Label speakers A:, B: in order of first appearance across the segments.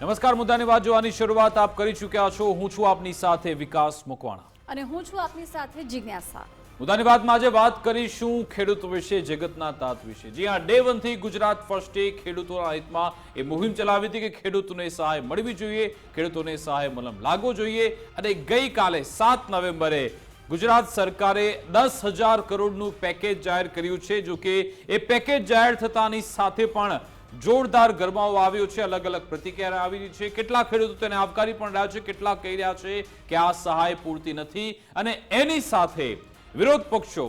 A: નમસ્કાર, મુદ્દાની વાત જોવાની શરૂઆત આપ કરી ચૂક્યા છો। હું છું આપની સાથે વિકાસ મકવાણા
B: અને હું છું આપની સાથે જિજ્ઞાસા।
A: મુદ્દાની વાતમાં આજે વાત કરીશું ખેડૂતો વિશે, જગતના તાત વિશે। જી હા, ડે 1 થી ગુજરાત ફર્સ્ટે ખેડૂતોના હિતમાં એ મુહિમ ચલાવી હતી કે ખેડૂતોને સહાય મળવી જોઈએ, ખેડૂતોને સહાય મલમ લાગવો જોઈએ। અને ગઈકાલે 7 નવેમ્બરે ગુજરાત સરકારે 10,000 કરોડનું પેકેજ જાહેર કર્યું છે। જો કે એ પેકેજ જાહેર થતાની સાથે પણ જોરદાર ગરમાવો આવ્યો છે, અલગ અલગ પ્રતિક્રિયા આવી રહી છે। કેટલાક ખેડૂતો તેને આવકારી પણ રહ્યા છે, કેટલાક કહી રહ્યા છે કે આ સહાય પૂરતી નથી। અને એની સાથે વિરોધ પક્ષો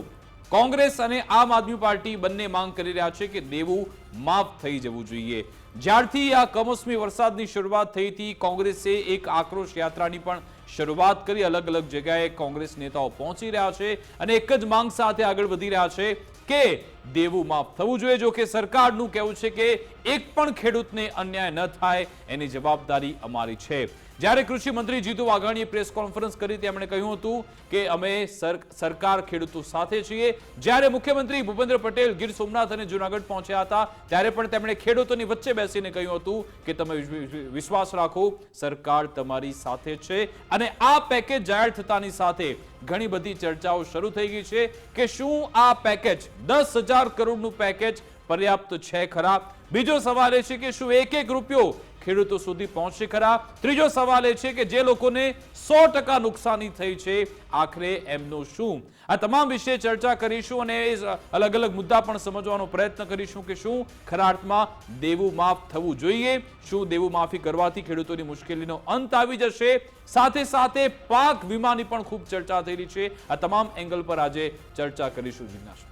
A: કોંગ્રેસ અને આમ આદમી પાર્ટી બંને માંગ કરી રહ્યા છે કે દેવું માફ થઈ જવું જોઈએ। જ્યારથી આ કમોસમી વરસાદની શરૂઆત થઈ હતી, કોંગ્રેસે એક આક્રોશ યાત્રાની પણ શરૂઆત કરી। અલગ અલગ જગ્યાએ કોંગ્રેસ નેતાઓ પહોંચી રહ્યા છે અને એક જ માંગ સાથે આગળ વધી રહ્યા છે કે દેવું માફ થવું જોઈએ। જો કે સરકારનું કહેવું છે કે એક પણ ખેડૂતને અન્યાય ન થાય એની જવાબદારી અમારી છે। જ્યારે કૃષિ મંત્રી જીતુ વાઘાણીએ પ્રેસ કોન્ફરન્સ કરી તેમણે કહ્યું હતું કે અમે સરકાર ખેડૂતો સાથે છીએ। જ્યારે મુખ્યમંત્રી ભૂપેન્દ્ર પટેલ ગીર સોમનાથ અને જૂનાગઢ પહોંચ્યા હતા ત્યારે પણ તેમણે ખેડૂતોની વચ્ચે બેસીને કહ્યું હતું કે તમે વિશ્વાસ રાખો, સરકાર તમારી સાથે છે। અને આ પેકેજ જાહેર થતાની સાથે ઘણી બધી ચર્ચાઓ શરૂ થઈ ગઈ છે કે શું આ પેકેજ 10,000 કરોડનું પેકેજ પર્યાપ્ત છે ખરા? બીજો સવાલ એ છે કે શું એક એક રૂપિયો ખેડૂતો સુધી પહોંચશે ખરા? ત્રીજો સવાલ એ છે કે જે લોકોને 100% નુકસાની થઈ છે આખરે એમનું શું? આ તમામ વિશે ચર્ચા કરીશું અને અલગ અલગ મુદ્દા પણ સમજવાનો પ્રયત્ન કરીશું કે શું ખરા અર્થમાં દેવું માફ થવું જોઈએ, શું દેવું માફી કરવાથી ખેડૂતોની મુશ્કેલીનો અંત આવી જશે? સાથે સાથે પાક વીમાની પણ ખૂબ ચર્ચા થઈ રહી છે। આ તમામ એંગલ પર આજે ચર્ચા કરીશું। જિજ્ઞાસા,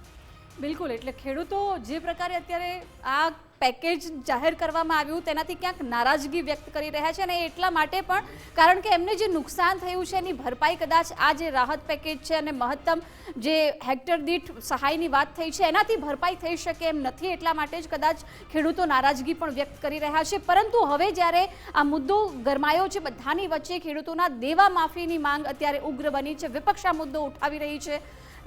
B: બિલકુલ, એટલે ખેડૂતો જે પ્રકારે અત્યારે આ પેકેજ જાહેર કરવામાં આવ્યું તેનાથી ક્યાંક નારાજગી વ્યક્ત કરી રહ્યા છે અને એટલા માટે પણ કારણ કે એમને જે નુકસાન થયું છે એની ભરપાઈ કદાચ આ જે રાહત પેકેજ છે અને મહત્તમ જે હેક્ટર દીઠ સહાયની વાત થઈ છે એનાથી ભરપાઈ થઈ શકે એમ નથી, એટલા માટે જ કદાચ ખેડૂતો નારાજગી પણ વ્યક્ત કરી રહ્યા છે। પરંતુ હવે જ્યારે આ મુદ્દો ગરમાયો છે બધાની વચ્ચે, ખેડૂતોના દેવા માફીની માંગ અત્યારે ઉગ્ર બની છે, વિપક્ષ આ મુદ્દો ઉઠાવી રહી છે।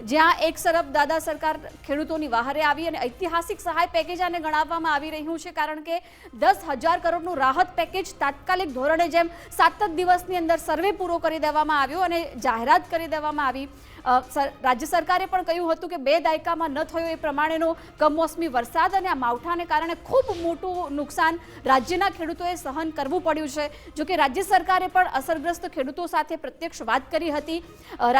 B: જ્યાં એક તરફ દાદા સરકાર ખેડૂતોની વહારે આવી અને ઐતિહાસિક સહાય પેકેજ આને ગણાવવામાં આવી રહ્યું છે કારણ કે 10,000 કરોડનું રાહત પેકેજ તાત્કાલિક ધોરણે જેમ 7 દિવસની અંદર સર્વે પૂરો કરી દેવામાં આવ્યો અને જાહેરાત કરી દેવામાં આવી। રાજ્ય સરકારે પણ કહ્યું હતું કે 2 દાયકામાં ન થયો એ પ્રમાણેનો કમોસમી વરસાદ અને આ માવઠાને કારણે ખૂબ મોટું નુકસાન રાજ્યના ખેડૂતોએ સહન કરવું પડ્યું છે। જોકે રાજ્ય સરકારે પણ અસરગ્રસ્ત ખેડૂતો સાથે પ્રત્યક્ષ વાત કરી હતી।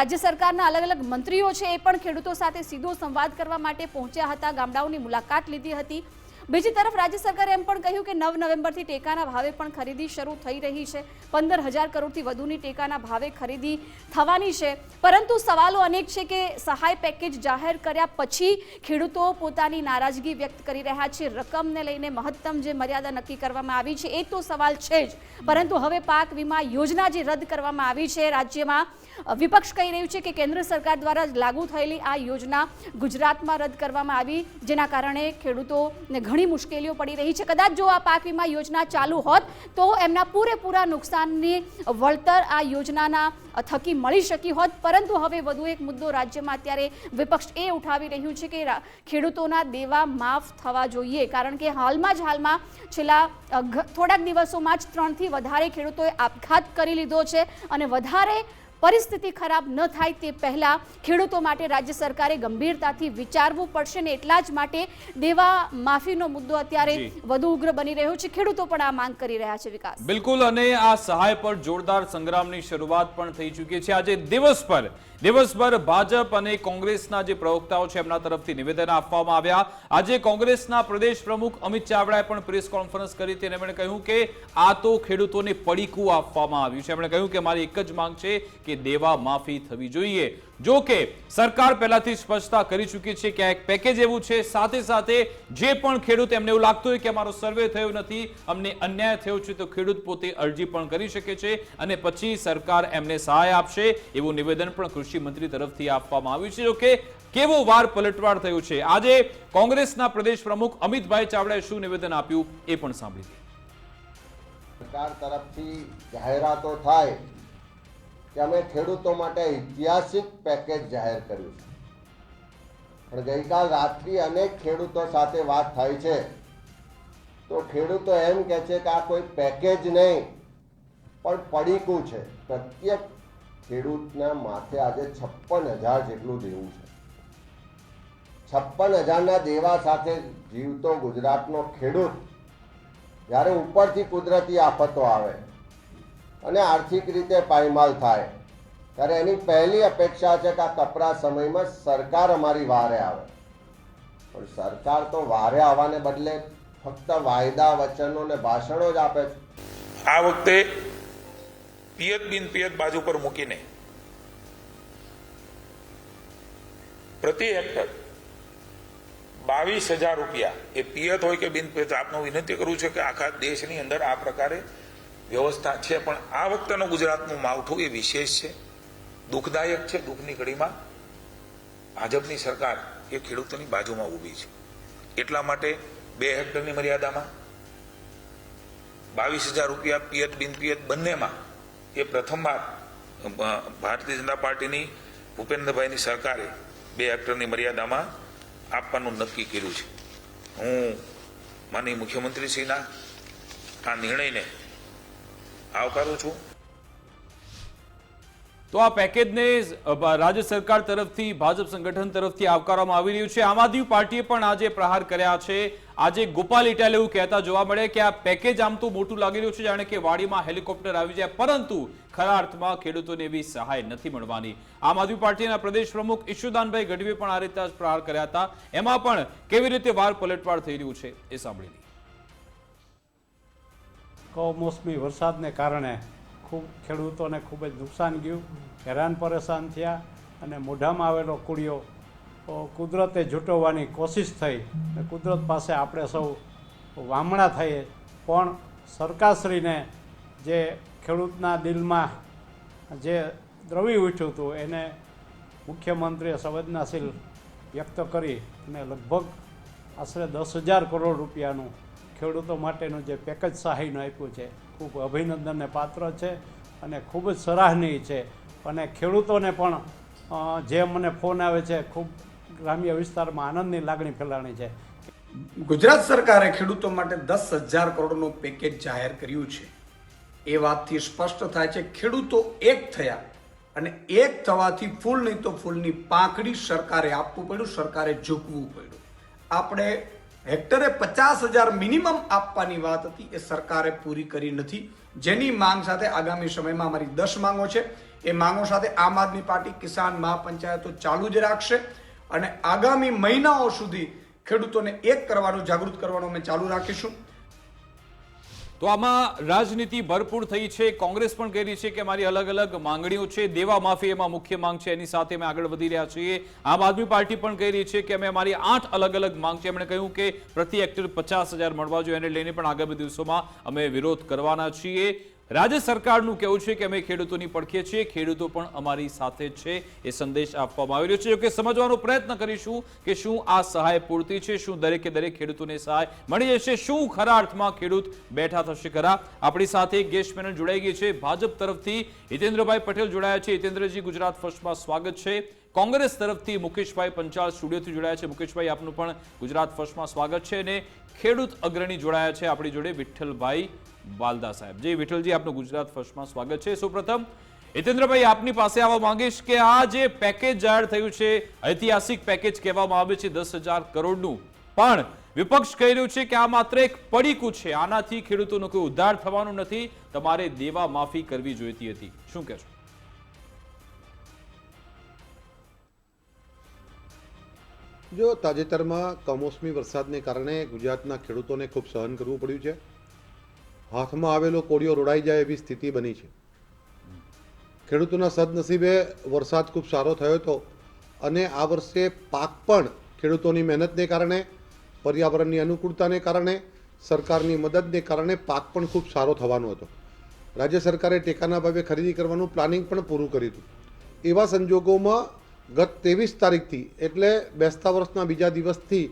B: રાજ્ય સરકારના અલગ અલગ મંત્રીઓ છે એ પણ ખેડૂતો સાથે સીધો સંવાદ કરવા માટે પહોંચ્યા હતા, ગામડાઓની મુલાકાત લીધી હતી। બીજી તરફ રાજ્ય સરકારે એમ પણ કહ્યું કે 9 નવેમ્બરથી ટેકાના ભાવે પણ ખરીદી શરૂ થઈ રહી છે, 15,000 કરોડથી વધુની ટેકાના ભાવે ખરીદી થવાની છે। પરંતુ સવાલો અનેક છે કે સહાય પેકેજ જાહેર કર્યા પછી ખેડૂતો પોતાની નારાજગી વ્યક્ત કરી રહ્યા છે, રકમને લઈને મહત્તમ જે મર્યાદા નક્કી કરવામાં આવી છે એ તો સવાલ છે જ, પરંતુ હવે પાક વીમા યોજના જે રદ કરવામાં આવી છે રાજ્યમાં, વિપક્ષ કહી રહ્યું છે કે કેન્દ્ર સરકાર દ્વારા લાગુ થયેલી આ યોજના ગુજરાતમાં રદ કરવામાં આવી, જેના કારણે ખેડૂતોને ઘણી મુશ્કેલીઓ પડી રહી છે। કદાચ જો આ પાક વીમા યોજના ચાલુ હોત તો એમના પૂરેપૂરા નુકસાનની વળતર આ યોજનાના થકી મળી શકી હોત। પરંતુ હવે વધુ એક મુદ્દો રાજ્યમાં અત્યારે વિપક્ષ એ ઉઠાવી રહ્યું છે કે ખેડૂતોના દેવા માફ થવા જોઈએ કારણ કે હાલમાં છેલ્લા થોડાક દિવસોમાં જ 3થી વધારે ખેડૂતોએ આપઘાત કરી લીધો છે અને વધારે પરિસ્થિતિ ખરાબ ન થાય તે પહેલા ખેડૂતો માટે રાજ્ય સરકારે ગંભીરતાથી વિચારવું પડશે ને એટલા જ માટે દેવા માફીનો મુદ્દો અત્યારે વધુ ઉગ્ર બની રહ્યો છે। ખેડૂતો પણ આ માંગ કરી રહ્યા છે। વિકાસ,
A: બિલકુલ, અને આ સહાય પર જોરદાર સંગ્રામની શરૂઆત પણ થઈ ચૂકી છે। આજે દિવસભર ભાજપ અને કોંગ્રેસના જે પ્રવક્તાઓ છે એમના તરફથી નિવેદન આપવામાં આવ્યા। આજે કોંગ્રેસના પ્રદેશ પ્રમુખ અમિત ચાવડાએ પણ પ્રેસ કોન્ફરન્સ કરી હતી અને એમણે કહ્યું કે આ તો ખેડૂતોને પડીકું આપવામાં આવ્યું છે। એમણે કહ્યું કે મારી એક જ માંગ છે કે દેવા માફી થવી જોઈએ। જો કે સરકાર પહેલાથી સ્પષ્ટતા કરી ચૂકી છે કે એક પેકેજ એવું છે, સાથે સાથે જે પણ ખેડૂત એમને એવું લાગતું હોય કે અમારો સર્વે થયો નથી, અમને અન્યાય થયો છે, તો ખેડૂત પોતે અરજી પણ કરી શકે છે અને પછી સરકાર એમને સહાય આપશે એવું નિવેદન પણ કૃષિ મંત્રી તરફથી આપવામાં આવ્યું છે। જો કે કેવો વાર પલટવાર થયું છે, આજે કોંગ્રેસના પ્રદેશ પ્રમુખ અમિતભાઈ ચાવડાએ શું નિવેદન આપ્યું એ પણ સાંભળીએ।
C: સરકાર તરફથી જાહેરાતો થાય કે અમે ખેડૂતો માટે ઐતિહાસિક પેકેજ જાહેર કર્યું છે, પણ ગઈકાલ રાત્રિ અનેક ખેડૂતો સાથે વાત થઈ છે તો ખેડૂતો એમ કહે છે કે આ કોઈ પેકેજ નહીં પણ પડીકું છે. પ્રત્યેક ખેડૂતના માથે આજે 56,000 જેટલું દેવું છે. 56,000ના દેવા સાથે જીવતો ગુજરાતનો ખેડૂત જ્યારે ઉપરથી કુદરતી આફતો આવે અને આર્થિક રીતે પાયમાલ થાય ત્યારે એની પહેલી અપેક્ષા છે કે આ કપરા સમયમાં સરકાર અમારી વારે આવે. પણ સરકાર તો વારે આવવાને બદલે ફક્ત વાયદા વચનો ને ભાષણો જ આપે છે.
D: આ વખતે પિયત બિન પિયત બાજુ પર મૂકીને પ્રતિ હેક્ટર 22,000 રૂપિયા, એ પિયત હોય કે બિન પિયત, આપને વિનંતી કરું છું કે આખા દેશની અંદર આ પ્રકારે વ્યવસ્થા છે, પણ આ વખતેનું ગુજરાતનું માવઠું એ વિશેષ છે, દુઃખદાયક છે. દુઃખની ઘડીમાં ભાજપની સરકાર એ ખેડૂતોની બાજુમાં ઊભી છે. એટલા માટે 2 હેક્ટરની મર્યાદામાં 22,000 રૂપિયા પિયત બિન પિયત બંનેમાં એ પ્રથમવાર ભારતીય જનતા પાર્ટીની ભૂપેન્દ્રભાઈની સરકારે 2 હેક્ટરની મર્યાદામાં આપવાનું નક્કી કર્યું છે. હું માનનીય મુખ્યમંત્રીશ્રીના આ નિર્ણયને આવકારું છું.
A: તો આ પેકેજને રાજ્ય સરકાર તરફથી, ભાજપ સંગઠન તરફથી આવકારવામાં આવી રહ્યું છે. આમ આદમી પાર્ટીએ પણ આજે પ્રહાર કર્યા છે. આજે ગોપાલ ઇટાલે એવું કહેતા જોવા મળે કે આ પેકેજ આમ તો મોટું લાગી રહ્યું છે, જાણે કે વાડીમાં હેલિકોપ્ટર આવી જાય, પરંતુ ખરા અર્થમાં ખેડૂતોને એવી સહાય નથી મળવાની. આમ આદમી પાર્ટીના પ્રદેશ પ્રમુખ ઈશુદાનભાઈ ગઢવીએ પણ આ રીતે પ્રહાર કર્યા હતા. એમાં પણ કેવી રીતે વાર પલટવાર થઈ રહ્યું છે એ સાંભળી લઈએ.
E: કમોસમી વરસાદને કારણે ખેડૂતોને ખૂબ જ નુકસાન ગયું, હેરાન પરેશાન થયા અને મોઢામાં આવેલો કુડિયો કુદરતે જૂટવવાની કોશિશ થઈ. કુદરત પાસે આપણે સૌ વામણા થઈએ, પણ સરકારશ્રીને જે ખેડૂતના દિલમાં જે દ્રવી ઉઠ્યું હતું એને મુખ્યમંત્રીએ સંવેદનાશીલ વ્યક્ત કરી અને લગભગ આશરે 10,000 કરોડ રૂપિયાનું ખેડૂતો માટેનું જે પેકેજ સહાયનું આપ્યું છે ખૂબ અભિનંદનને પાત્ર છે અને ખૂબ જ સરાહનીય છે. અને ખેડૂતોને પણ જે મને ફોન આવે છે, ખૂબ ગ્રામ્ય વિસ્તારમાં આનંદની લાગણી ફેલાણી છે.
F: ગુજરાત સરકારે ખેડૂતો માટે 10,000 કરોડનું પેકેજ જાહેર કર્યું છે. એ વાતથી સ્પષ્ટ થાય છે ખેડૂતો એક થયા અને એક થવાથી ફૂલ નહીં તો ફૂલની પાંખડી સરકારે આપવું પડ્યું, સરકારે ઝૂકવું પડ્યું. આપણે હેક્ટરે 50,000 મિનિમમ આપવાની વાત હતી, એ સરકારે પૂરી કરી નથી. જેની માંગ સાથે આગામી સમયમાં અમારી 10 માંગો છે. એ માંગો સાથે આમ આદમી પાર્ટી કિસાન મહાપંચાયતો ચાલુ જ રાખશે અને આગામી મહિનાઓ સુધી ખેડૂતોને એક કરવાનું, જાગૃત કરવાનું અમે ચાલુ રાખીશું.
A: તો આમાં રાજનીતિ ભરપૂર થઈ છે. કોંગ્રેસ પણ કહી રહી છે કે અમારી અલગ અલગ માંગણીઓ છે. દેવા માફી એમાં મુખ્ય માંગ છે, એની સાથે અમે આગળ વધી રહ્યા છીએ. આમ આદમી પાર્ટી પણ કહી રહી છે કે અમે અમારી 8 અલગ અલગ માંગ છે. એમણે કહ્યું કે પ્રતિ હેક્ટર 50,000 મળવા જોઈએ, એને લઈને પણ આગામી દિવસોમાં અમે વિરોધ કરવાના છીએ. રાજ્ય સરકારનું કહેવું છે કે અમે ખેડૂતોની પડખે છીએ, ખેડૂતો પણ અમારી સાથે છે, એ સંદેશ આપવામાં આવી રહ્યો છે. જોકે સમજવાનો પ્રયત્ન કરીશું કે શું આ સહાય પૂરતી છે, શું દરેકે દરેક ખેડૂતોને સહાય મળી જશે, શું ખરા અર્થમાં ખેડૂત બેઠા થશે ખરા. આપણી સાથે ગેસ્ટ પેનલ જોડાઈ ગઈ છે. ભાજપ તરફથી હિતેન્દ્રભાઈ પટેલ જોડાયા છે. હિતેન્દ્રજી, ગુજરાત ફર્સ્ટમાં સ્વાગત છે. કોંગ્રેસ તરફથી મુકેશભાઈ પંચાલ સ્ટુડિયોથી જોડાયા છે. મુકેશભાઈ, આપનું પણ ગુજરાત ફર્સ્ટમાં સ્વાગત છે. અને ખેડૂત અગ્રણી જોડાયા છે આપણી જોડે, વિઠ્ઠલભાઈ બાલદા સાહેબ. જી વિઠ્ઠલજી, આપનું ગુજરાત ફર્સ્ટમાં સ્વાગત છે. સૌપ્રથમ હિતેન્દ્રભાઈ, આપની પાસે આવવા માંગીશ કે આ જે પેકેજ જાહેર થયું છે, ઐતિહાસિક પેકેજ કહેવામાં આવે છે 10,000 કરોડનું, પણ વિપક્ષ કહી રહ્યું છે કે આ માત્ર એક પડીકું છે, આનાથી ખેડૂતોનો કોઈ ઉદ્ધાર થવાનું નથી, તમારે દેવા માફી કરવી જોઈતી હતી. શું કહેશો?
G: જો તાજેતરમાં કમોસમી વરસાદને કારણે ગુજરાતના ખેડૂતોને ખૂબ સહન કરવું પડ્યું છે. હાથમાં આવેલો કોળિયો રોડાઈ જાય એવી સ્થિતિ બની છે. ખેડૂતોના સદનસીબે વરસાદ ખૂબ સારો થયો હતો અને આ વર્ષે પાક પણ ખેડૂતોની મહેનતને કારણે, પર્યાવરણની અનુકૂળતાને કારણે, સરકારની મદદને કારણે પાક પણ ખૂબ સારો થવાનો હતો. રાજ્ય સરકારે ટેકાના ભાવે ખરીદી કરવાનું પ્લાનિંગ પણ પૂરું કર્યું હતું. એવા સંજોગોમાં ગત 23 તારીખથી એટલે બેસતા વર્ષના બીજા દિવસથી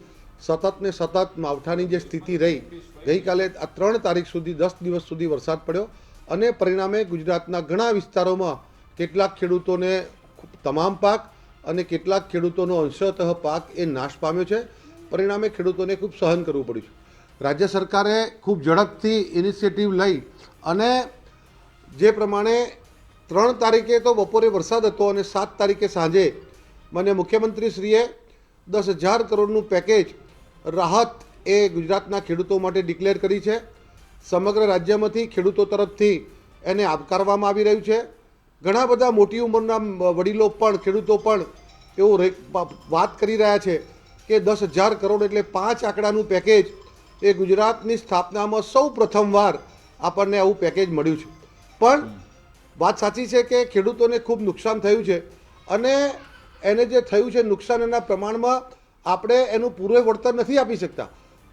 G: સતત ને સતત માવઠાની જે સ્થિતિ રહી, ગઈકાલે આ 3 તારીખ સુધી 10 દિવસ સુધી વરસાદ પડ્યો અને પરિણામે ગુજરાતના ઘણા વિસ્તારોમાં કેટલાક ખેડૂતોને તમામ પાક અને કેટલાક ખેડૂતોનો અંશતઃ પાક એ નાશ પામ્યો છે. પરિણામે ખેડૂતોને ખૂબ સહન કરવું પડ્યું છે. રાજ્ય સરકારે ખૂબ ઝડપથી ઇનિશિયેટિવ લઈ અને જે પ્રમાણે 3 તારીખે તો બપોરે વરસાદ હતો અને 7 તારીખે સાંજે માન્ય મુખ્યમંત્રીશ્રીએ 10,000 કરોડનું પેકેજ રાહત એ ગુજરાતના ખેડૂતો માટે ડિક્લેર કરી છે. સમગ્ર રાજ્યમાંથી ખેડૂતો તરફથી એને આવકારવામાં આવી રહ્યું છે. ઘણા બધા મોટી ઉંમરના વડીલો પણ ખેડૂતો પણ એવું વાત કરી રહ્યા છે કે 10,000 કરોડ એટલે 5 આંકડાનું પેકેજ એ ગુજરાતની સ્થાપનામાં સૌ પ્રથમવાર આપણને આવું પેકેજ મળ્યું છે. પણ વાત સાચી છે કે ખેડૂતોને ખૂબ નુકસાન થયું છે અને એને જે થયું છે નુકસાન એના પ્રમાણમાં આપણે એનું પૂરું વળતર નથી આપી શકતા.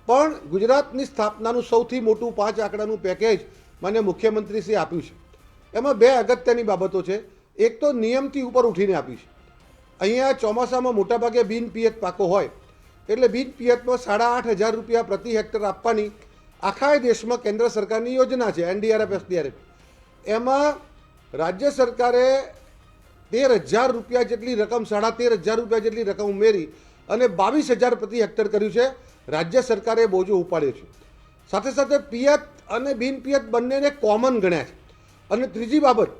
G: પણ ગુજરાતની સ્થાપનાનું સૌથી મોટું 5 આંકડાનું પેકેજ માન્ય મુખ્યમંત્રીશ્રીએ આપ્યું છે. એમાં 2 અગત્યની બાબતો છે. એક તો નિયમથી ઉપર ઉઠીને આપ્યું છે. અહીંયા ચોમાસામાં મોટાભાગે બિન પિયત પાકો હોય એટલે બિન પિયતમાં 8,500 રૂપિયા પ્રતિ હેક્ટર આપવાની આખા દેશમાં કેન્દ્ર સરકારની યોજના છે, NDRF SDRF. એમાં રાજ્ય સરકારે 13,000 રૂપિયા જેટલી રકમ 13,500 રૂપિયા જેટલી રકમ ઉમેરી અને 22,000 પ્રતિ હેક્ટર કર્યું છે. રાજ્ય સરકારે બોજો ઉપાડ્યો છે. સાથે સાથે પિયત અને બિન પિયત બંનેને કોમન ગણ્યા છે. અને ત્રીજી બાબત,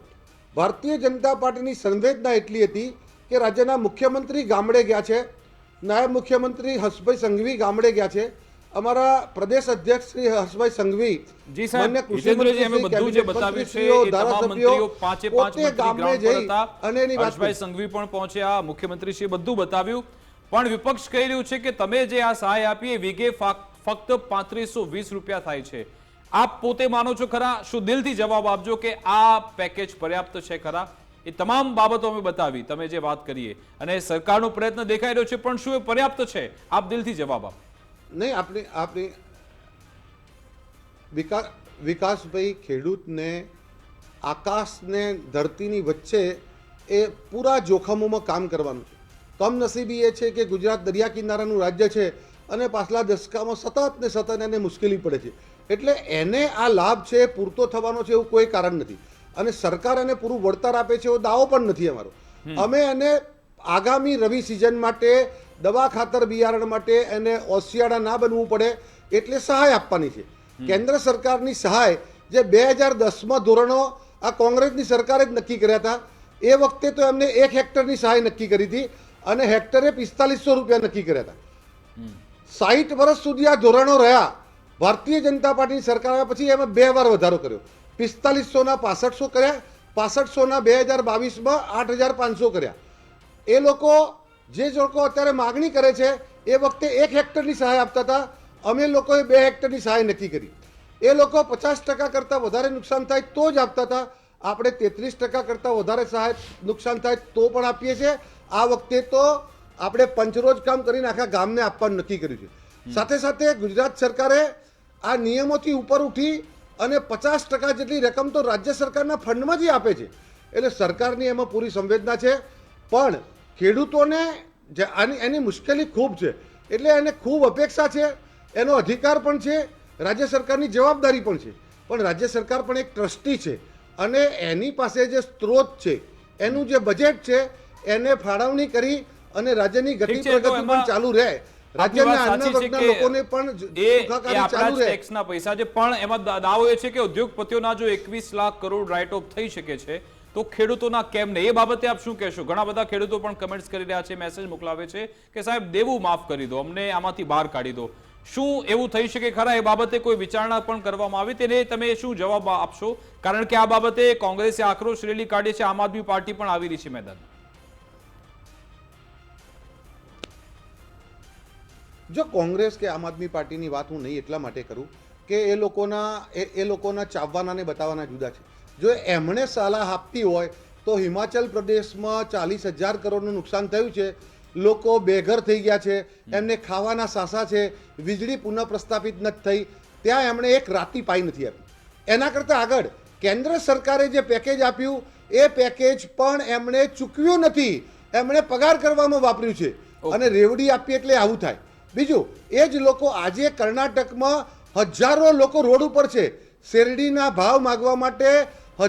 G: ભારતીય જનતા પાર્ટીની સંવેદના એટલી હતી કે રાજ્યના મુખ્યમંત્રી ગામડે ગયા છે, નાયબ મુખ્યમંત્રી હર્ષભાઈ સંઘવી ગામડે ગયા છે, અમારા પ્રદેશ અધ્યક્ષ શ્રી હર્ષભાઈ સંઘવી,
A: જી સાહેબ, હિતેન્દ્રજી, અમે બધું જે બતાવ્યું છે એ તમામ મંત્રીઓ પાંચે પાંચ મંત્રી ગ્રાઉન્ડ પર હતા. હર્ષભાઈ સંઘવી પણ પહોંચ્યા, મુખ્યમંત્રીશ્રીએ બધું બતાવ્યું. પણ વિપક્ષ કહી રહ્યું છે કે તમે જે આ સહાય આપી એ વીઘે ફક્ત 3520 રૂપિયા થાય છે. આપ પોતે માનો છો ખરા? શું દિલથી જવાબ આપજો કે આ પેકેજ પર્યાપ્ત છે ખરા? એ તમામ બાબતો અમે બતાવી, તમે જે વાત કરીએ, અને સરકારનો પ્રયત્ન દેખાઈ રહ્યો છે, પણ શું એ પર્યાપ્ત છે? આપ દિલથી જવાબ આપો.
G: નહીં, આપણે વિકાસભાઈ, ખેડૂતને આકાશને ધરતીની વચ્ચે એ પૂરા જોખમોમાં કામ કરવાનું છે. કમનસીબી એ છે કે ગુજરાત દરિયા કિનારાનું રાજ્ય છે અને પાછલા દશકામાં સતત ને સતત એને મુશ્કેલી પડે છે. એટલે એને આ લાભ છે પૂરતો થવાનો છે એવું કોઈ કારણ નથી. અને સરકાર એને પૂરું વળતર આપે છે એવો દાવો પણ નથી અમારો. અમે એને આગામી રવિ સિઝન માટે દવા ખાતર બિયારણ માટે એને ઓશિયાળા ના બનવું પડે એટલે સહાય આપવાની છે. કેન્દ્ર સરકારની સહાય જે 2010માં ધોરણો આ કોંગ્રેસની સરકારે જ નક્કી કર્યા હતા, એ વખતે તો એમને 1 હેક્ટરની સહાય નક્કી કરી હતી અને હેક્ટરે 4500 રૂપિયા નક્કી કર્યા હતા. 60 વર્ષ સુધી આ ધોરણો રહ્યા. ભારતીય જનતા પાર્ટીની સરકાર આવ્યા પછી એમાં 2 વાર વધારો કર્યો. 4500ના 6500 કર્યા, 6500ના 2022માં 8,500 કર્યા. એ લોકો અત્યારે માગણી કરે છે એ વખતે 1 હેક્ટરની સહાય આપતા હતા, અમે લોકોએ 2 હેક્ટરની સહાય નક્કી કરી. એ લોકો 50% કરતાં વધારે નુકસાન થાય તો જ આપતા હતા. આપણે 33% કરતાં વધારે સહાય નુકસાન થાય તો પણ આપીએ છીએ. આ વખતે તો આપણે પંચરોજ કામ કરીને આખા ગામને આપવાનું નક્કી કર્યું છે. સાથે સાથે ગુજરાત સરકારે આ નિયમોથી ઉપર ઉઠી અને 50% જેટલી રકમ તો રાજ્ય સરકારના ફંડમાં જ આપે છે. એટલે સરકારની એમાં પૂરી સંવેદના છે. પણ ખેડૂતોને એની મુશ્કેલી ખૂબ છે, એટલે એને ખૂબ અપેક્ષા છે, એનો અધિકાર પણ છે, રાજ્ય સરકારની જવાબદારી પણ છે. પણ રાજ્ય સરકાર પણ એક ટ્રસ્ટી છે અને એની પાસે જે સ્ત્રોત છે, એનું જે બજેટ છે, એને ફાળવણી કરી અને રાજ્યની ગતિ પ્રગતિ પણ ચાલુ રહે, રાજ્યના અન્ય વર્ગના લોકોને પણ સુખાકારી ચાલુ રહે.
A: ટેક્સના પૈસા છે, પણ એમાં દાવો એ છે કે ઉદ્યોગપતિઓના જો 21 લાખ કરોડ રાઇટ ઓફ થઈ શકે છે તો ખેડૂતોના કેમ નહીં? એ બાબતે આપ શું કહેશો? ઘણા બધા ખેડૂતો પણ કમેન્ટ્સ કરી રહ્યા છે, મેસેજ મોકલાવે છે કે સાહેબ દેવું માફ કરી દો, અમને આમાંથી બહાર કાઢી દો. શું એવું થઈ શકે ખરા? એ બાબતે કોઈ વિચારણા પણ કરવામાં આવી? તેને તમે શું જવાબ આપશો? કારણ કે આ બાબતે કોંગ્રેસે આક્રોશ રેલી કાઢી છે, આમ આદમી પાર્ટી પણ આવી રહી છે મેદાન.
G: જો કોંગ્રેસ કે આમ આદમી પાર્ટીની વાત હું નહીં એટલા માટે કરું કે એ લોકોના ચાવવાના ને બતાવવાના જુદા છે. જો એમણે સલાહ આપતી હોય તો હિમાચલ પ્રદેશમાં 40,000 કરોડનું નુકસાન થયું છે, લોકો બેઘર થઈ ગયા છે, એમને ખાવાના સાસા છે, વીજળી પુનઃ પ્રસ્થાપિત નથી થઈ, ત્યાં એમણે એક રાતી પાઈ નથી આપી. એના કરતાં આગળ કેન્દ્ર સરકારે જે પેકેજ આપ્યું એ પેકેજ પણ એમણે ચૂકવ્યું નથી, એમણે પગાર કરવામાં વાપર્યું છે. અને રેવડી આપી એટલે આવું થાય. બીજું, એ જ લોકો આજે કર્ણાટકમાં હજારો લોકો રોડ ઉપર છે, શેરડીના ભાવ માગવા માટે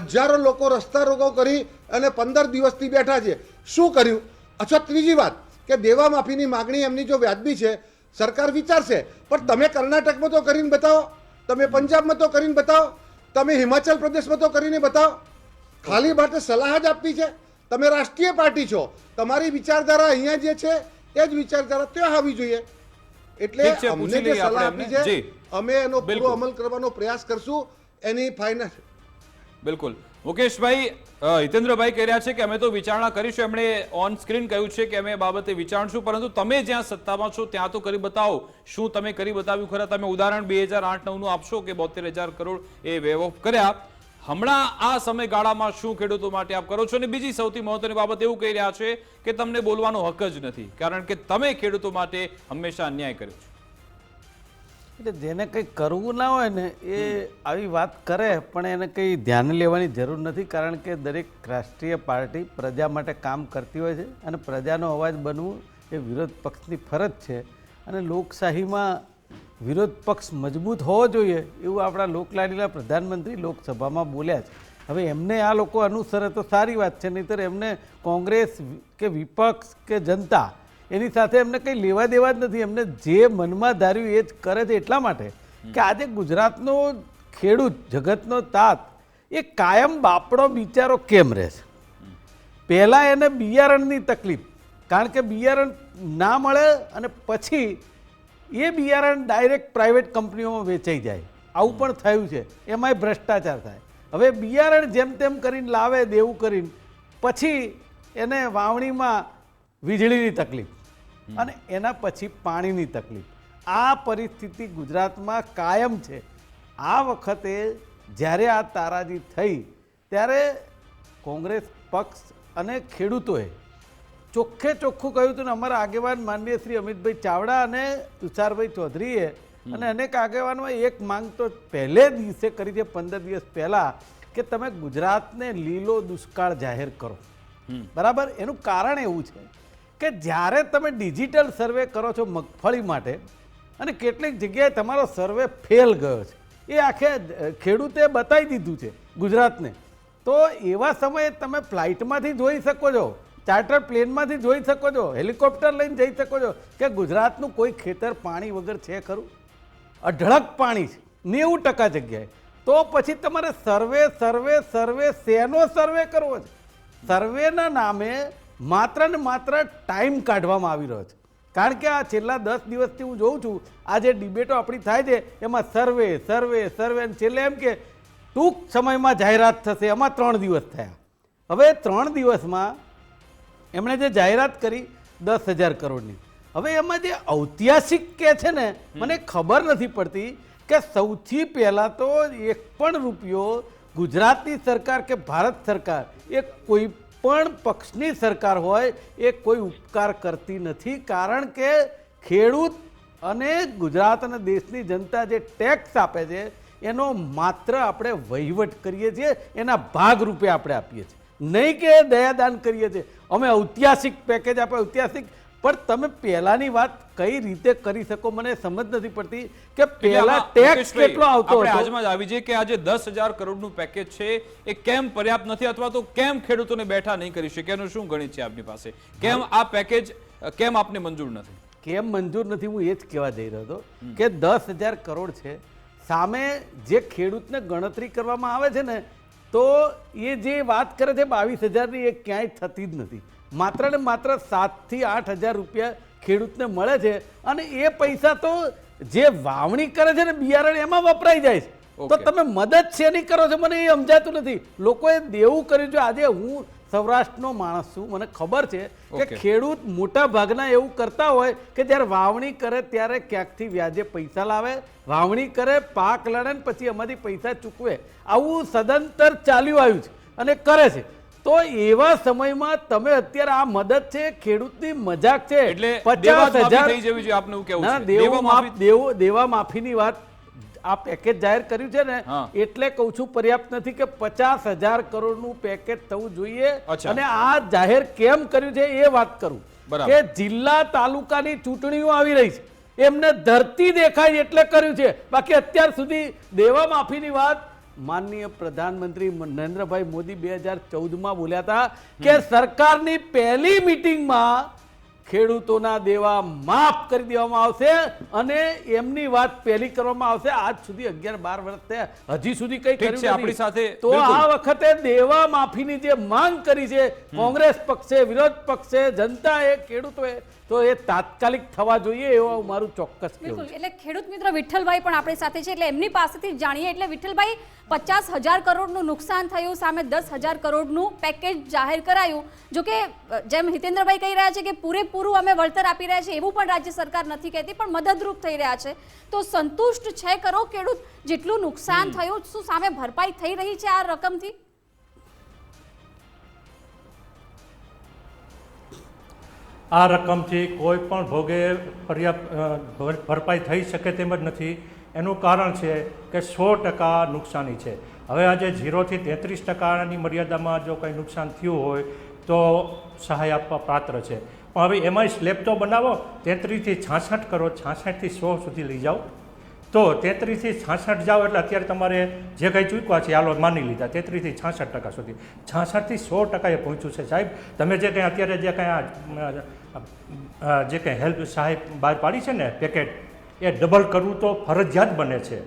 G: હજારો લોકો રસ્તા રોકો કરી અને 15 દિવસથી બેઠા છે. શું કર્યું? અચ્છા, ત્રીજી વાત કે દેવા માફીની માગણી એમની જો વ્યાજબી છે, સરકાર વિચારશે. પણ તમે કર્ણાટકમાં તો કરીને બતાવો, તમે પંજાબમાં તો કરીને બતાવો, તમે હિમાચલ પ્રદેશમાં તો કરીને બતાવો. ખાલી માટે સલાહ જ આપવી છે. તમે રાષ્ટ્રીય પાર્ટી છો, તમારી વિચારધારા અહીંયા જે છે એ જ વિચારધારા ત્યાં આવવી જોઈએ. એટલે
A: ઠીક છે,
G: અમને
A: પૂછી
G: જે
A: લઈએ
G: સલાહ
A: આપણે
G: આપી છે
A: જી.
G: અમે એનો પૂરો
A: બિલકુલ.
G: અમલ કરવાનો પ્રયાસ કરશું. એની ફાઇનલ
A: બિલકુલ મુકેશભાઈ, હિતેન્દ્રભાઈ કહી રહ્યા છે કે અમે તો વિચારણા કરીશું. એમણે ઓન સ્ક્રીન કહ્યું છે કે અમે એ બાબતે વિચારશું, પરંતુ તમે જ્યાં સત્તામાં છો ત્યાં તો કરી બતાવો. શું તમે કરી બતાવ્યું ખરા? તમે ઉદાહરણ 2008-9નું આપશો કે 72,000 કરોડ એ વેવ ઓફ કર્યા. હમણાં આ સમયગાળામાં શું ખેડૂતો માટે આપ કરો છો? અને બીજી સૌથી મહત્વની બાબત એવું કહી રહ્યા છે કે તમને બોલવાનો હક જ નથી, કારણ કે તમે ખેડૂતો માટે હંમેશા અન્યાય કર્યો છે.
H: એટલે જેને કંઈ કરવું ના હોય ને એ આવી વાત કરે, પણ એને કંઈ ધ્યાન લેવાની જરૂર નથી. કારણ કે દરેક રાષ્ટ્રીય પાર્ટી પ્રજા માટે કામ કરતી હોય છે અને પ્રજાનો અવાજ બનવું એ વિરોધ પક્ષની ફરજ છે. અને લોકશાહીમાં વિરોધ પક્ષ મજબૂત હોવો જોઈએ એવું આપણા લોકલાડીલા પ્રધાનમંત્રી લોકસભામાં બોલ્યા છે. હવે એમને આ લોકો અનુસરે તો સારી વાત છે, નહીંતર એમને કોંગ્રેસ કે વિપક્ષ કે જનતા એની સાથે એમને કંઈ લેવા દેવા જ નથી. એમને જે મનમાં ધાર્યું એ જ કરે છે. એટલા માટે કે આજે ગુજરાતનો ખેડૂત જગતનો તાત એ કાયમ બાપડો બિચારો કેમ રહે છે. પહેલાં એને બિયારણની તકલીફ, કારણ કે બિયારણ ના મળે અને પછી એ બિયારણ ડાયરેક્ટ પ્રાઇવેટ કંપનીઓમાં વેચાઈ જાય. આવું પણ થયું છે. એમાંય ભ્રષ્ટાચાર થાય. હવે બિયારણ જેમ તેમ કરીને લાવે, દેવું કરીને, પછી એને વાવણીમાં વીજળીની તકલીફ અને એના પછી પાણીની તકલીફ. આ પરિસ્થિતિ ગુજરાતમાં કાયમ છે. આ વખતે જ્યારે આ તારાજી થઈ ત્યારે કોંગ્રેસ પક્ષ અને ખેડૂતોએ ચોખ્ખે ચોખ્ખું કહ્યું હતું. ને અમારા આગેવાન માનનીય શ્રી અમિતભાઈ ચાવડા અને તુષારભાઈ ચૌધરીએ અને અનેક આગેવાનોએ એક માંગ તો પહેલે દિવસે કરી છે, 15 દિવસ પહેલાં, કે તમે ગુજરાતને લીલો દુષ્કાળ જાહેર કરો. બરાબર. એનું કારણ એવું છે કે જ્યારે તમે ડિજિટલ સર્વે કરો છો મગફળી માટે અને કેટલીક જગ્યાએ તમારો સર્વે ફેલ ગયો છે, એ આખે ખેડૂતે બતાવી દીધું છે ગુજરાતને, તો એવા સમયે તમે ફ્લાઇટમાંથી જોઈ શકો છો, ચાર્ટર પ્લેનમાંથી જોઈ શકો છો, હેલિકોપ્ટર લઈને જઈ શકો છો કે ગુજરાતનું કોઈ ખેતર પાણી વગર છે ખરું? અઢળક પાણી છે 90% જગ્યાએ. તો પછી તમારે સર્વે સર્વે સર્વે શેનો સર્વે કરવો છે? સર્વેના નામે માત્ર ને માત્ર ટાઈમ કાઢવામાં આવી રહ્યો છે. કારણ કે આ છેલ્લા 10 દિવસથી હું જોઉં છું, આ જે ડિબેટો આપણી થાય છે એમાં સર્વે સર્વે સર્વે, અને છેલ્લે એમ કે ટૂંક સમયમાં જાહેરાત થશે. એમાં 3 દિવસ થયા. હવે 3 દિવસમાં એમણે જે જાહેરાત કરી 10,000 કરોડની, હવે એમાં જે ઐતિહાસિક કે છે ને, મને ખબર નથી પડતી કે સૌથી પહેલાં તો એક પણ રૂપિયો ગુજરાતની સરકાર કે ભારત સરકાર એ કોઈ પણ પક્ષની સરકાર હોય એ કોઈ ઉપકાર કરતી નથી. કારણ કે ખેડૂત અને ગુજરાત અને દેશની જનતા જે ટેક્સ આપે છે એનો માત્ર આપણે વહીવટ કરીએ છીએ, એના ભાગરૂપે આપણે આપીએ છીએ, નહીં કે દયાદાન કરીએ છીએ. અમે ઐતિહાસિક પેકેજ આપે, ઐતિહાસિક, પણ તમે પહેલાની વાત કઈ રીતે કરી શકો મને સમજ નથી પડતી કે પહેલા ટેક્સ કેટલો આવતો હતો.
A: આજમાં જ આવી છે કે આજે 10,000 કરોડનું પેકેજ છે એ કેમ પર્યાપ્ત નથી, અથવા તો કેમ ખેડૂતોને બેઠા નહીં કરી શકે? એનું શું ગણિત છે આપની પાસે? કેમ આ પેકેજ કેમ આપને મંજૂર નથી?
H: કેમ મંજૂર નથી હું એ જ કહેવા જઈ રહ્યો હતો કે 10,000 કરોડ છે, સામે જે ખેડૂતને ગણતરી કરવામાં આવે છે ને, તો એ જે વાત કરે છે 22,000ની, એ ક્યાંય થતી જ નથી. માત્ર ને માત્ર 7,000 થી 8,000 રૂપિયા ખેડૂતને મળે છે અને એ પૈસા તો જે વાવણી કરે છે ને બિયારણ એમાં વપરાઈ જાય છે. તો તમે મદદ શેની કરો છો મને એ સમજાતું નથી. લોકોએ દેવું કર્યું છે. આજે હું સૌરાષ્ટ્રનો માણસ છું, મને ખબર છે કે ખેડૂત મોટા ભાગના એવું કરતા હોય કે જ્યારે વાવણી કરે ત્યારે ક્યાંકથી વ્યાજે પૈસા લાવે, વાવણી કરે, પાક લડે ને પછી એમાંથી પૈસા ચૂકવે. આવું સદંતર ચાલ્યું આવ્યું છે અને કરે છે. તો એવા સમયમાં તમે અત્યારે આ મદદ છે ખેડૂતની મજાક છે.
A: એટલે
H: 50,000
A: થઈ જવી જોઈએ આપનું કેવું
H: ના,
A: છે?
H: દેવા માફીની વાત આ પેકેજ જાહેર કર્યું છે ને, એટલે કહું છું પર્યાપ્ત નથી કે 50,000 કરોડનું પેકેજ થવું જોઈએ. અને આ જાહેર કેમ કર્યું છે એ વાત કરું કે જિલ્લા તાલુકાની ચૂંટણીઓ આવી રહી છે, એમને ધરતી દેખાય એટલે કર્યું છે. બાકી અત્યાર સુધી દેવા માફીની વાત માનનીય પ્રધાનમંત્રી નરેન્દ્રભાઈ મોદી 2014માં બોલ્યા હતા કે સરકારની પહેલી મીટિંગમાં ખેડૂતોના દેવા માફ કરી દેવામાં આવશે અને એમની વાત પહેલી કરવામાં આવશે. આજ સુધી 11-12 વર્ષ થયા, હજી સુધી કઈ
A: ઠીક છે,
H: કર્યું
A: આપણી
H: નથી.
A: સાથે
H: તો
A: બિલકુલ.
H: આ વખતે દેવા માફીની જે માંગ કરી છે કોંગ્રેસ પક્ષે, વિરોધ પક્ષે, જનતાએ, ખેડૂતોએ, તો એ તાત્કાલિક થવા જોઈએ એવું મારું ચોક્કસ કહેવું
B: બિલકુલ.
H: છે.
B: એટલે ખેડૂત મિત્ર વિઠ્ઠલભાઈ પણ આપણી સાથે છે, એટલે એમની પાસેથી જાણીએ. એટલે વિઠ્ઠલભાઈ, 50,000 કરોડનું નુકસાન થયું, સામે 10,000 કરોડનું પેકેજ જાહેર કરાયું. જો કે જેમ હિતેન્દ્રભાઈ કહી રહ્યા છે કે પૂરેપૂરું અમે વળતર આપી રહ્યા છીએ એવું પણ રાજ્ય સરકાર નથી કહેતી, પણ મદદરૂપ થઈ રહ્યા છે. તો સંતુષ્ટ છે કરો ખેડૂત? જેટલું નુકસાન થયું, શું સામે ભરપાઈ થઈ રહી છે આ રકમથી?
I: આ રકમથી કોઈ પણ ભોગે પર્યાપ્ત ભરપાઈ થઈ શકે તેમ જ નથી. એનું કારણ છે કે 100% નુકસાની છે. હવે આજે 0 થી 33%ની મર્યાદામાં જો કંઈ નુકસાન થયું હોય તો સહાય આપવા પાત્ર છે. પણ હવે એમાંય સ્લેબ તો બનાવો, 33 થી 66 કરો, 66 થી 100 સુધી લઈ જાઓ. તો 33 થી 66 જાઓ એટલે અત્યારે તમારે જે કંઈ ચૂકવા છે હાલો માની લીધા 33 થી 66% સુધી, 66 થી 100% એ પહોંચ્યું છે. સાહેબ, તમે જે કંઈ અત્યારે જે કંઈ હેલ્પ સહાય બહાર પાડી છે ને પેકેટ, એ ડબલ કરવું તો ફરજિયાત બને છે.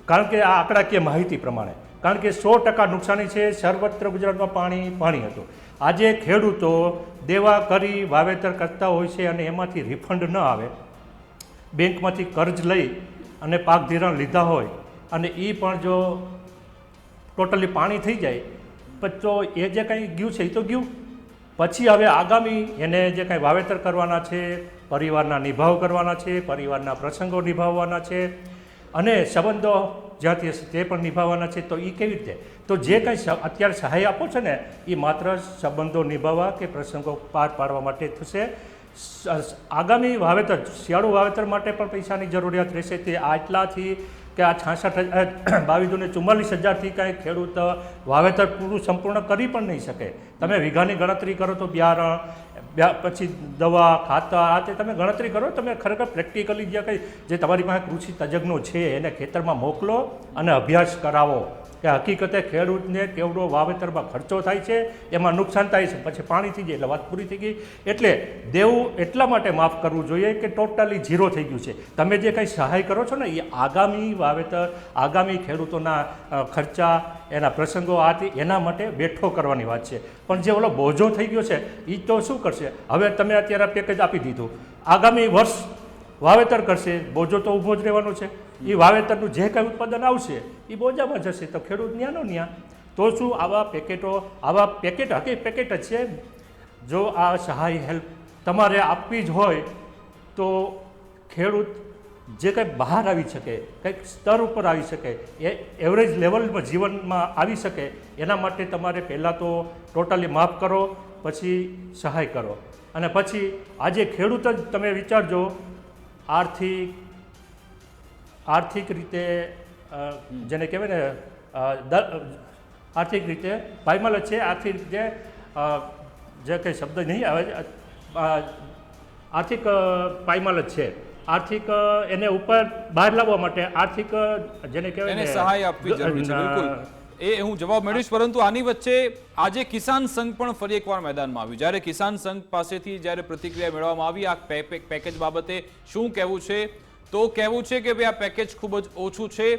I: કારણ કે આ આંકડાકીય માહિતી પ્રમાણે, કારણ કે 100% નુકસાની છે. સર્વત્ર ગુજરાતમાં પાણી હતું. આજે ખેડૂતો દેવા કરી વાવેતર કરતા હોય છે અને એમાંથી રિફંડ ન આવે, બેંકમાંથી કર્જ લઈ અને પાક ધિરાણ લીધા હોય અને એ પણ જો ટોટલી પાણી થઈ જાય તો એ જે કંઈ ગયું છે એ તો ગયું. પછી હવે આગામી એને જે કંઈ વાવેતર કરવાના છે, પરિવારના નિભાવ કરવાના છે, પરિવારના પ્રસંગો નિભાવવાના છે અને સંબંધો જ્યાંથી હશે તે પણ નિભાવવાના છે. તો એ કેવી રીતે? તો જે કંઈ અત્યારે સહાય આપો છો ને એ માત્ર સંબંધો નિભાવવા કે પ્રસંગો પાર પાડવા માટે થશે. આગામી વાવેતર, શિયાળુ વાવેતર માટે પણ પૈસાની જરૂરિયાત રહેશે. તે આટલાથી કે આ 22,44,000થી કાંઈ ખેડૂત વાવેતર પૂરું સંપૂર્ણ કરી પણ નહીં શકે. તમે વીઘાની ગણતરી કરો તો બિયારણ, પછી દવા, ખાતર, આ તે તમે ગણતરી કરો. તમે ખરેખર પ્રેક્ટિકલી જે કંઈ જે તમારી પાસે કૃષિ તજજ્ઞો છે એને ખેતરમાં મોકલો અને અભ્યાસ કરાવો કે હકીકતે ખેડૂતને કેવડો વાવેતરમાં ખર્ચો થાય છે, એમાં નુકસાન થાય છે, પછી પાણી થઈ જાય એટલે વાત પૂરી થઈ ગઈ. એટલે દેવું એટલા માટે માફ કરવું જોઈએ કે ટોટલી 0 થઈ ગયું છે. તમે જે કંઈ સહાય કરો છો ને એ આગામી વાવેતર, આગામી ખેડૂતોના ખર્ચા, એના પ્રસંગો આથી એના માટે બેઠો કરવાની વાત છે. પણ જે ઓલો બોજો થઈ ગયો છે એ તો શું કરશે? હવે તમે અત્યારે પેકેજ આપી દીધું, આગામી વર્ષ વાવેતર કરશે, બોજો તો ઊભો જ રહેવાનો છે. એ વાવેતરનું જે કંઈ ઉત્પાદન આવશે એ બોજામાં જશે, તો ખેડૂત ન્યાનો ન્યા. તો શું આવા પેકેટ હકી પેકેટ જ છે. જો આ સહાય હેલ્પ તમારે આપવી જ હોય તો ખેડૂત જે કંઈ બહાર આવી શકે, કંઈક સ્તર ઉપર આવી શકે, એ એવરેજ લેવલમાં જીવનમાં આવી શકે, એના માટે તમારે પહેલાં તો ટોટલી માફ કરો, પછી સહાય કરો. અને પછી આજે ખેડૂત જ તમે વિચારજો, આર્થિક રીતે જેને કહેવાય ને આર્થિક રીતે પાયમાલ જ છે. આર્થિક રીતે જે કંઈ શબ્દ નહીં આવે, આર્થિક પાયમાલ જ છે. આર્થિક એને ઉપર બહાર લાવવા માટે આર્થિક જેને કહેવાય
A: એને
I: ને
A: સહાય આપવી જરૂરી છે. બિલકુલ, એ હું જવાબ મેળવીશ. પરંતુ આની વચ્ચે આજે કિસાન સંઘ પણ ફરી એકવાર મેદાનમાં આવ્યું. જ્યારે કિસાન સંઘ પાસેથી જ્યારે પ્રતિક્રિયા મેળવવામાં આવી આ પેકેજ બાબતે શું કહેવું છે, તો કહેવું છે કે ભાઈ આ પેકેજ ખૂબ જ ઓછું છે.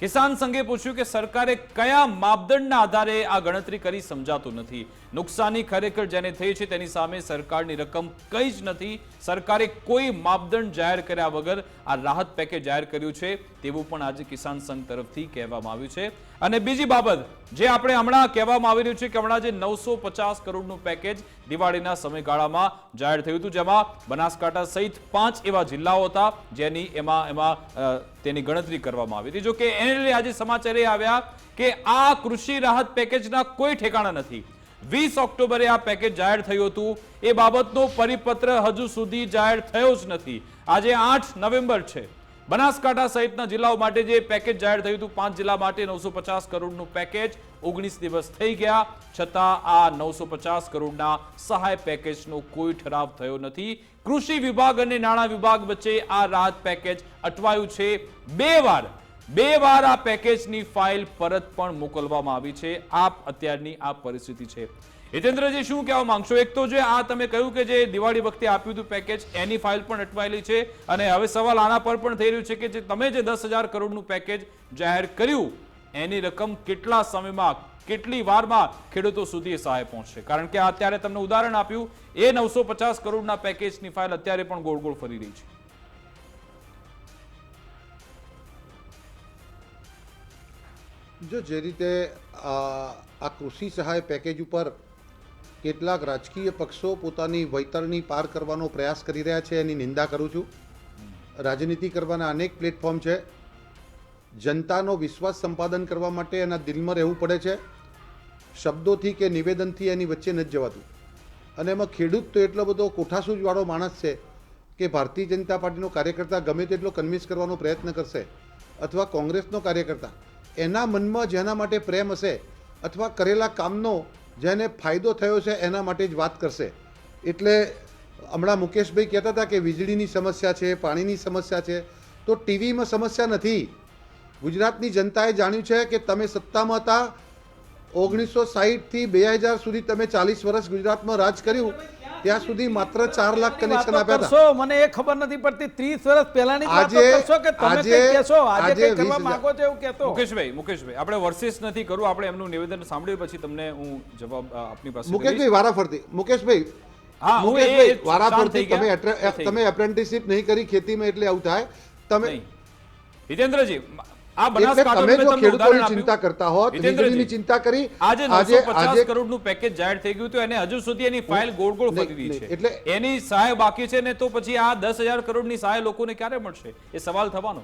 A: કિસાન સંઘે પૂછ્યું કે સરકારે કયા માપદંડના આધારે આ ગણતરી કરી સમજાતું નથી. નુકસાની ખરેખર જેને થઈ છે તેની સામે સરકારની રકમ કંઈ જ નથી. સરકારે કોઈ માપદંડ જાહેર કર્યા વગર આ રાહત પેકેજ જાહેર કર્યું છે તેવું પણ આજે કિસાન સંઘ તરફથી કહેવામાં આવ્યું છે. અને બીજી બાબત જે આપણે હમણાં કહેવામાં આવી રહ્યું છે કે હમણાં જે 950 કરોડનું પેકેજ દિવાળીના સમયગાળામાં જાહેર થયું હતું, જેમાં બનાસકાંઠા સહિત 5 એવા જિલ્લાઓ હતા જેની એમાં તેની ગણતરી કરવામાં આવી હતી. જો કે એને લઈ આજે સમાચાર એ આવ્યા કે આ કૃષિ રાહત પેકેજના કોઈ ઠેકાણા નથી. 20 ઓક્ટોબરે આ પેકેજ જાહેર થયું હતું, એ બાબતનો પરિપત્ર હજુ સુધી જાહેર થયો જ નથી. આજે 8 નવેમ્બર છે. બનાસકાંઠા સહિતના જિલ્લાઓ માટે જે પેકેજ જાહેર થયું હતું, 5 જિલ્લા માટે 950 કરોડનું પેકેજ, 19 દિવસ થઈ ગયા છતાં આ 950 કરોડના સહાય પેકેજનો કોઈ ઠરાવ થયો નથી. કૃષિ વિભાગ અને નાણાં વિભાગ વચ્ચે આ રાહત પેકેજ અટવાયું છે. બે વાર આ પેકેજની ફાઇલ પરત પણ મોકલવામાં આવી છે. આ અત્યારની આ પરિસ્થિતિ છે. હિતેન્દ્રજી શું કહેવા માંગશો? એક તો જે આ તમે કહ્યું કે જે દિવાળી વખતે આપ્યું હતું પેકેજ એની ફાઇલ પણ અટવાયેલી છે અને હવે સવાલ આના પર પણ થઈ રહ્યું છે કે જે તમે જે 10,000 કરોડનું પેકેજ જાહેર કર્યું એની રકમ કેટલા સમયમાં કેટલી વારમાં ખેડૂતો સુધી એ સહાય પહોંચશે? કારણ કે અત્યારે તમને ઉદાહરણ આપ્યું એ 950 કરોડના પેકેજની ફાઇલ અત્યારે પણ ગોળ ગોળ ફરી રહી છે.
G: જો જે રીતે આ કૃષિ સહાય પેકેજ ઉપર કેટલાક રાજકીય પક્ષો પોતાની વૈતરણી પાર કરવાનો પ્રયાસ કરી રહ્યા છે એની નિંદા કરું છું. રાજનીતિ કરવાના અનેક પ્લેટફોર્મ છે. જનતાનો વિશ્વાસ સંપાદન કરવા માટે એના દિલમાં રહેવું પડે છે. શબ્દોથી કે નિવેદનથી એની વચ્ચે નથી જવાતું. અને એમાં ખેડૂત તો એટલો બધો કોઠાસૂઝવાળો માણસ છે કે ભારતીય જનતા પાર્ટીનો કાર્યકર્તા ગમે તેટલો કન્વિન્સ કરવાનો પ્રયત્ન કરશે અથવા કોંગ્રેસનો કાર્યકર્તા એના મનમાં જેના માટે પ્રેમ હશે અથવા કરેલા કામનો જેને ફાયદો થયો છે એના માટે જ વાત કરશે. એટલે હમણાં મુકેશભાઈ કહેતા હતા કે વીજળીની સમસ્યા છે, પાણીની સમસ્યા છે, તો ટીવીમાં સમસ્યા નથી. ગુજરાતની જનતાએ જાણ્યું છે કે તમે સત્તામાં હતા 1960 થી 2000 સુધી તમે 40 વર્ષ ગુજરાતમાં રાજ કર્યું ત્યાં સુધી માત્ર 4 લાખ કનેક્શન આપ્યા હતા.
H: મને એ ખબર નથી પડતી 30 વર્ષ પહેલાની વાત કરશો કે તમે કંઈ કહેશો આજે કંઈ કરવા માંગો છો એવું કહેતો.
A: મુકેશભાઈ આપણે વર્સિસ નથી કરવું, આપણે એમનું નિવેદન સાંભળ્યું પછી તમને હું જવાબ આપની પાસે
G: મુકેશભાઈ વારાફરતી મુકેશભાઈ વારાફરતી તમે એપ્રેન્ટિસશિપ નહીં કરી ખેતીમાં એટલે આવું થાય. તમે
A: હિતેન્દ્રજી
G: તમે જો ખેડૂતોની ચિંતા કરતા હોત, વીજળીની ચિંતા કરી,
A: આજે 950 કરોડનું પેકેજ જાહેર થઈ ગયું તો એને હજુ સુધી એની ફાઇલ ગોળ ગોળ ફરી રહી છે. એટલે એની સહાય બાકી છે ને, તો પછી આ 10,000 કરોડની સહાય લોકોને ક્યારે મળશે એ સવાલ થવાનો.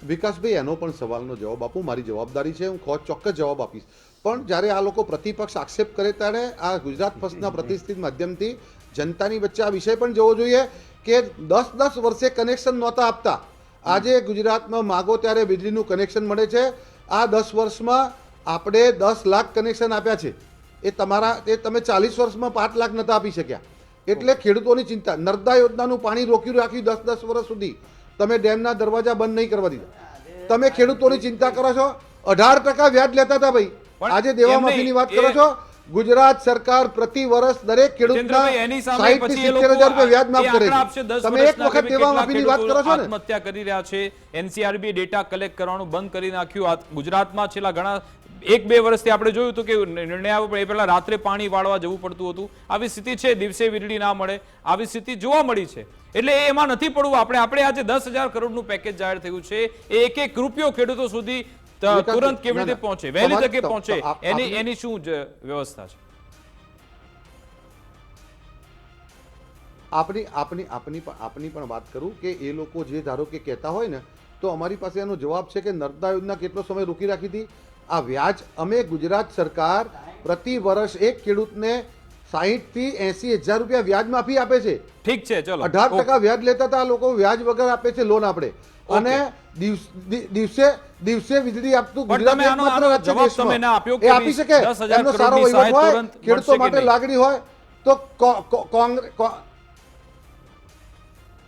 G: વિકાસભાઈ એનો પણ સવાલનો જવાબ આપું. મારી જવાબદારી છે, હું ચોક્કસ જવાબ આપીશ. પણ જ્યારે આ લોકો પ્રતિપક્ષ આક્ષેપ કરે ત્યારે આ ગુજરાત ફર્સ્ટના પ્રતિષ્ઠિત માધ્યમથી જનતાની વચ્ચે આ વિષય પણ જોવો જોઈએ કે 10 વર્ષે કનેક્શન નહોતા આપતા. આજે ગુજરાતમાં માગો ત્યારે વીજળીનું કનેક્શન મળે છે. આ 10 વર્ષમાં આપણે 10 લાખ કનેક્શન આપ્યા છે. એ તમે 40 વર્ષમાં 5 લાખ નહોતા આપી શક્યા. એટલે ખેડૂતોની ચિંતા. નર્મદા યોજનાનું પાણી રોક્યું રાખ્યું 10 વર્ષ સુધી. તમે ડેમના દરવાજા બંધ નહીં કરવા દીધા. તમે ખેડૂતોની ચિંતા કરો છો. 18% વ્યાજ લેતા હતા ભાઈ, આજે દેવા માફીની વાત કરો છો. ગુજરાત સરકાર પ્રતિ વર્ષ દરેક ખેડૂતના 60 થી 70,000 રૂપિયા વ્યાજ માફ કરે છે. તમે એક વખત દેવા માફીની વાત કરો છો ને.
A: આત્મહત્યા કરી રહ્યા છે. એનસીઆરબી ડેટા કલેક્ટ કરવાનું બંધ કરી નાખ્યું. ગુજરાતમાં છેલ્લા ઘણા 1-2 વર્ષથી આપણે જોયું હતું કે નિર્ણય આવ્યો પણ એ પહેલા રાત્રે પાણી વાળવા જવું પડતું હતું. આવી સ્થિતિ છે, દિવસે વીજળી ના મળે, આવી સ્થિતિ જોવા મળી છે. એટલે એમાં નથી પડવું. આપણે આજે 10,000 કરોડનું પેકેજ જાહેર થયું છે. એક એક રૂપિયો ખેડૂતો સુધી તુરંત કેવી રીતે પહોંચે, વહેલી તકે પહોંચે, એની શું વ્યવસ્થા છે?
G: આપની પણ વાત કરું કે એ લોકો જે ધારો કે કહેતા હોય ને, તો અમારી પાસે એનો જવાબ છે કે નર્મદા યોજના કેટલો સમય રોકી રાખી હતી. આ વ્યાજ અમે ગુજરાત સરકાર પ્રતિ વર્ષ એક ખેડૂતને 60 થી 80,000 રૂપિયા વ્યાજ માફી આપે છે.
A: ઠીક છે, ચલો
G: 18% વ્યાજ લેતા હતા લોકો, વ્યાજ વગર આપે છે લોન આપણે. અને દિવસે વીજળી આપતું ગુજરાત એકમાત્ર રાજ્ય દેશમાં એ આપી શકે. એમનો સારો વહીવટ હોય, ખેડૂતો માટે લાગણી હોય તો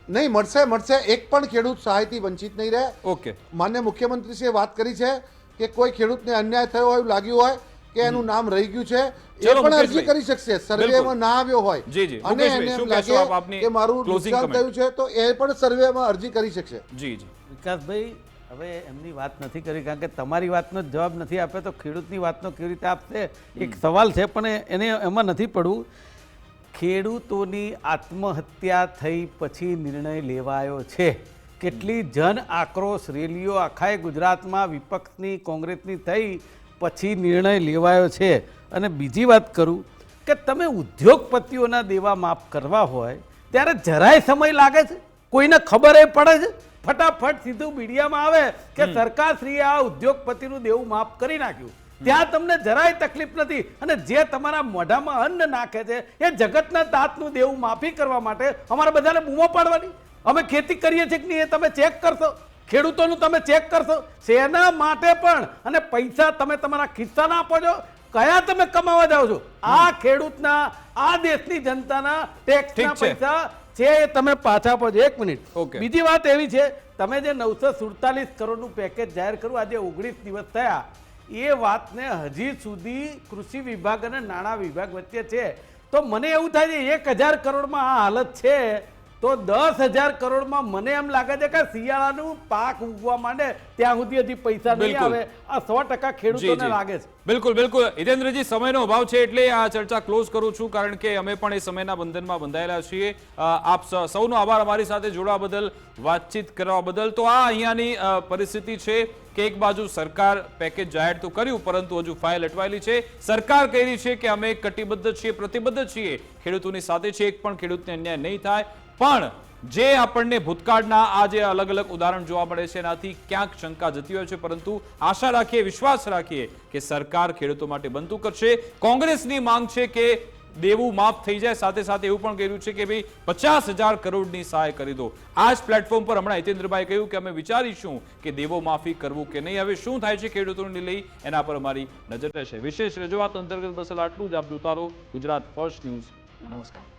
G: નહીં મળશે. એક પણ ખેડૂત સહાયથી વંચિત નહીં રહે.
A: ઓકે,
G: માન્ય મુખ્યમંત્રીશ્રીએ વાત કરી છે કે કોઈ ખેડૂતને અન્યાય થયો હોય, લાગ્યું હોય કે એનું નામ રહી ગયું છે, એ પણ અરજી કરી શકશે. સર્વેમાં ના આવ્યો હોય અને એને એમ લાગે કે મારું નુકસાન થયું છે તો એ પણ સર્વેમાં અરજી કરી શકશે.
A: જી
H: વિકાસભાઈ, હવે એમની વાત નથી કરી કારણ કે તમારી વાતનો જવાબ નથી આપ્યો તો ખેડૂતની વાતનો કેવી રીતે આપશે? એક સવાલ છે પણ એને એમાં નથી પડવું. ખેડૂતોની આત્મહત્યા થઈ પછી નિર્ણય લેવાયો છે. કેટલી જન આક્રોશ રેલીઓ આખાએ ગુજરાતમાં વિપક્ષની કોંગ્રેસની થઈ પછી નિર્ણય લેવાયો છે. અને બીજી વાત કરું કે તમે ઉદ્યોગપતિઓના દેવા માફ કરવા હોય ત્યારે જરાય સમય લાગે છે? કોઈને ખબર એ પડે છે? ફટાફટ સીધું મીડિયામાં આવે કે સરકારશ્રીએ આ ઉદ્યોગપતિનું દેવું માફ કરી નાખ્યું. ત્યાં તમને જરાય તકલીફ નથી. અને જે તમારા મોઢામાં અન્ન નાખે છે એ જગતના તાતનું દેવું માફી કરવા માટે અમારે બધાને બૂમો પાડવાની. અમે ખેતી કરીએ છીએ કે નહીં એ તમે ચેક કરશો, ખેડૂતોનું તમે ચેક કરશો. શેના માટે પણ અને પૈસા તમે તમારા ખિસ્સાના આપો છો, કયા તમે કમાવા જાઓ છો? આ ખેડૂતના, આ દેશની જનતાના ટેક્સના પૈસા છે એ તમે પાછા આપો છો. 1 મિનિટ, બીજી વાત એવી છે, તમે જે 947 કરોડનું પેકેજ જાહેર કર્યું, આજે 19 દિવસ થયા, એ વાતને હજી સુધી કૃષિ વિભાગ અને નાણાં વિભાગ વચ્ચે છે. તો મને એવું થાય છે 1000 કરોડમાં આ હાલત છે તો 10,000 કરોડમાં મને એમ લાગે છે કે શિયાળાનું પાક ઉગવા માંડે ત્યાં સુધી હજી પૈસા નહીં
A: બિલકુલ.
H: આવે. આ 100% ખેડૂતોને લાગે છે.
A: બિલકુલ બિલકુલ હિતેન્દ્રજી, સમયનો અભાવ છે એટલે આ ચર્ચા ક્લોઝ કરું છું, કારણ કે અમે પણ એ સમયના બંધનમાં બંધાયેલા છીએ. આપ સૌનો આભાર અમારી સાથે જોડવા બદલ, વાતચીત કરવા બદલ. તો આ અહીંયાની પરિસ્થિતિ છે કે એક બાજુ સરકાર પેકેજ જાહેર તો કર્યું, પરંતુ હજુ ફાઇલ અટવાયેલી છે. સરકાર કહી રહી છે કે અમે કટિબદ્ધ છીએ, પ્રતિબદ્ધ છીએ, ખેડૂતોની સાથે છે, એક પણ ખેડૂતને અન્યાય નહીં થાય. પણ જે આપણને ભૂતકાળના આ જે અલગ અલગ ઉદાહરણ જોવા મળે છે એનાથી ક્યાંક શંકા જતી હોય છે, પરંતુ આશા રાખીએ, વિશ્વાસ રાખીએ કે સરકાર ખેડૂતો માટે બનતું કરશે. કોંગ્રેસની માંગ છે કે દેવું માફ થઈ જાય, સાથે સાથે એવું પણ કહ્યું છે કે ભાઈ 50,000 કરોડની સહાય કરી દો. આ જ પ્લેટફોર્મ પર હમણાં હિતેન્દ્રભાઈ કહ્યું કે અમે વિચારીશું કે દેવો માફી કરવું કે નહીં. હવે શું થાય છે ખેડૂતોને લઈ એના પર અમારી નજર રહેશે. વિશેષ રજૂઆત અંતર્ગત બસ આટલું જ. આપ જોતા રહો ગુજરાત ફર્સ્ટ ન્યૂઝ. નમસ્કાર.